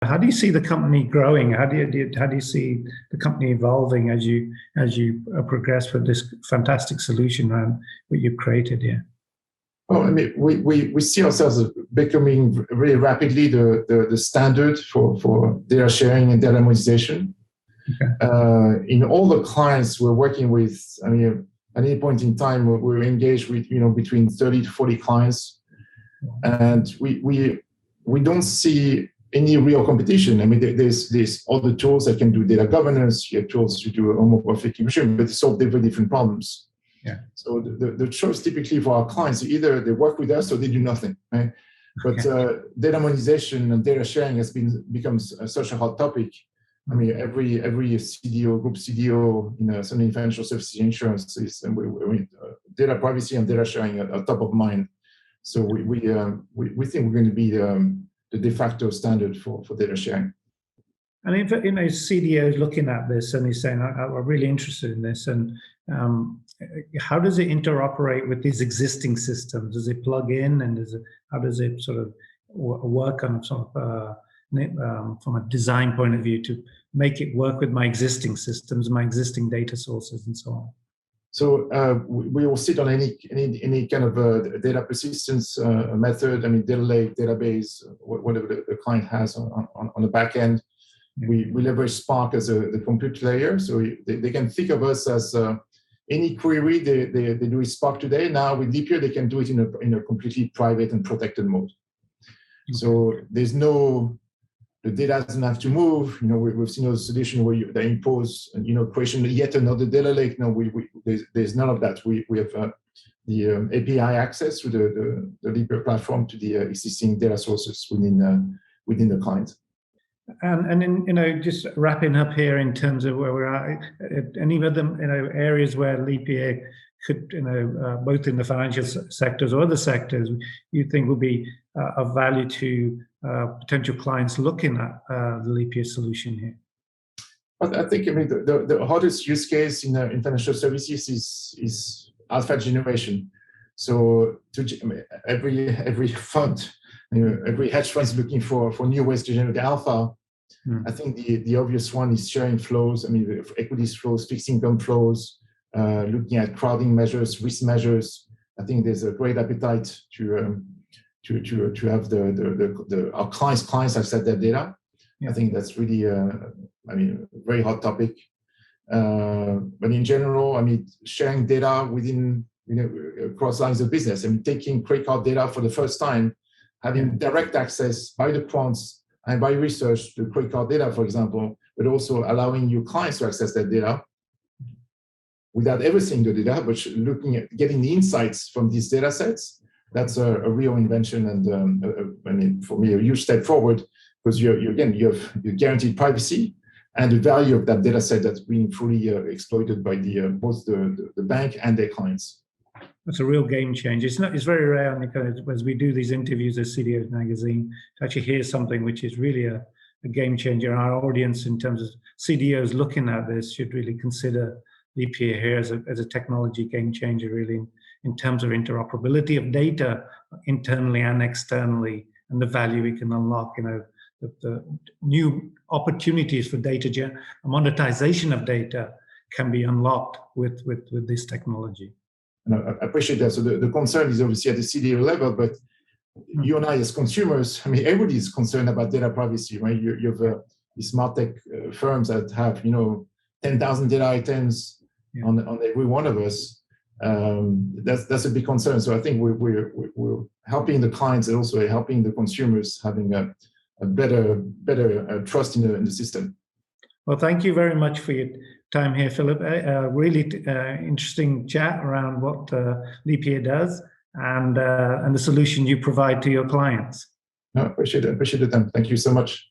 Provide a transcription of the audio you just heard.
How do you see the company growing? How do you see the company evolving as you progress with this fantastic solution around what you've created here? Well, I mean, we see ourselves as becoming very rapidly the standard for data sharing and data monetization. Okay. In all the clients we're working with, I mean, at any point in time, we're engaged with between 30 to 40 clients, and we don't see any real competition. I mean, there's all the tools that can do data governance, you have tools to do homomorphic encryption, but they solve very different problems. Yeah. So the choice typically for our clients, either they work with us or they do nothing, right? But data monetization and data sharing becomes such a hot topic. I mean, every CDO, group CDO, certainly financial services, insurance, data privacy and data sharing are top of mind. So we think we're going to be the de facto standard for data sharing. And if CDOs looking at this and he's saying, I'm really interested in this, and how does it interoperate with these existing systems? Does it plug in, and how does it sort of work on sort of from a design point of view to make it work with my existing systems, my existing data sources, and so on? So we will sit on any kind of data persistence method. I mean, data lake, database, whatever the client has on the back end. We leverage Spark as the compute layer, so they can think of us as any query they do with Spark today. Now with Leapyear, they can do it in a completely private and protected mode. So there's the data doesn't have to move. We've seen a solution where they impose, creation yet another data lake. No, there's none of that. We have the API access to the Leapyear platform to the existing data sources within the client. And in, just wrapping up here in terms of where we're at, any other areas where Leapyear could, both in the financial sectors or other sectors, you think will be of value to potential clients looking at the Leapyear solution here? I think the hottest use case in financial services is alpha generation. So every fund, every hedge fund is looking for new ways to generate alpha. I think the obvious one is sharing flows. I mean, equities flows, fixed income flows, looking at crowding measures, risk measures. I think there's a great appetite to have our clients access that data. I think that's really, a very hot topic. But in general, sharing data within, across lines of business. Taking credit card data for the first time, having direct access by the quants and by research to credit card data, for example, but also allowing your clients to access that data without ever seeing the data, but looking at getting the insights from these data sets. That's a real invention, and for me, a huge step forward, because you have guaranteed privacy and the value of that data set that's being fully exploited by both the bank and their clients. It's a real game changer. It's very rare, as we do these interviews at CDOs Magazine, to actually hear something which is really a game changer. Our audience, in terms of CDOs looking at this, should really consider Leapyear here as a technology game changer, really, in terms of interoperability of data internally and externally, and the value we can unlock. The new opportunities for data monetization of data can be unlocked with this technology. And I appreciate that. So the concern is obviously at the CDO level, but you and I as consumers, everybody is concerned about data privacy, right? You have these smart tech firms that have 10,000 data items on every one of us. That's a big concern. So I think we're helping the clients and also helping the consumers having a better trust in the system. Well, thank you very much for your time here, Philippe. Really interesting chat around what Leapyear does and the solution you provide to your clients. No, appreciate it. Appreciate it. Thank you so much.